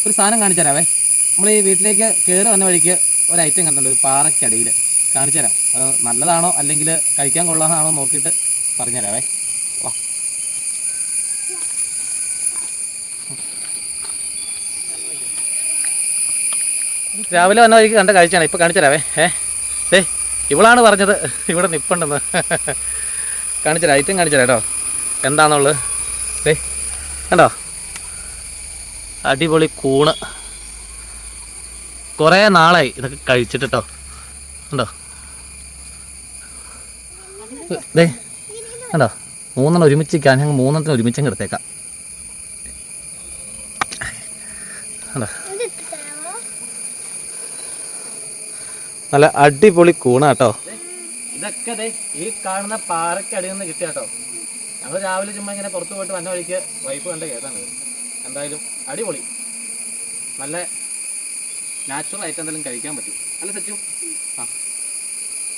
ഒരു സാധനം കാണിച്ചു തരാവേ. നമ്മൾ ഈ വീട്ടിലേക്ക് കയറി വന്ന വഴിക്ക് ഒരു ഐറ്റം കണ്ടിട്ടുണ്ട്, ഒരു പാറയ്ക്കടിയിൽ. കാണിച്ചു തരാം. അത് നല്ലതാണോ അല്ലെങ്കിൽ കഴിക്കാൻ കൊള്ളാമെന്നാണോ നോക്കിയിട്ട് പറഞ്ഞു തരാവേ. വാ. രാവിലെ വന്ന വഴിക്ക് കണ്ട കഴിച്ചാണ്, ഇപ്പോൾ കാണിച്ചു തരാവേ. ദേ ഇവളാണ് പറഞ്ഞത് ഇവിടെ നിൽപ്പുണ്ടെന്ന്. കാണിച്ചു തരാം, ഐറ്റം കാണിച്ചു തരാം കേട്ടോ എന്താണെന്നുള്ളത്. ദേ കണ്ടോ, അടിപൊളി കൂണ്. കുറേ നാളായി ഇതൊക്കെ കഴിച്ചിട്ട് കേട്ടോ. കണ്ടോ ദേ കണ്ടോ, മൂന്നെണ്ണം ഒരുമിച്ച് ഞങ്ങൾ മൂന്നെണ്ണത്തിന് ഒരുമിച്ചും കിടത്തേക്കാം. കണ്ടോ, നല്ല അടിപൊളി കൂണ കേട്ടോ. ഇതൊക്കെ ദേ ഈ കാണുന്ന പാറയ്ക്കടിയിൽ നിന്ന് കിട്ടിയ കേട്ടോ. ഞങ്ങൾ രാവിലെ ചുമ്മാ ഇങ്ങനെ പുറത്ത് പോയിട്ട് വന്ന വഴിക്ക് വൈഫ് കണ്ട കേസാണ്. എന്തായാലും അടിപൊളി, നല്ല നാച്ചുറൽ ആയിട്ട് എന്തെങ്കിലും കഴിക്കാൻ പറ്റും. അല്ല സച്ചു? ആ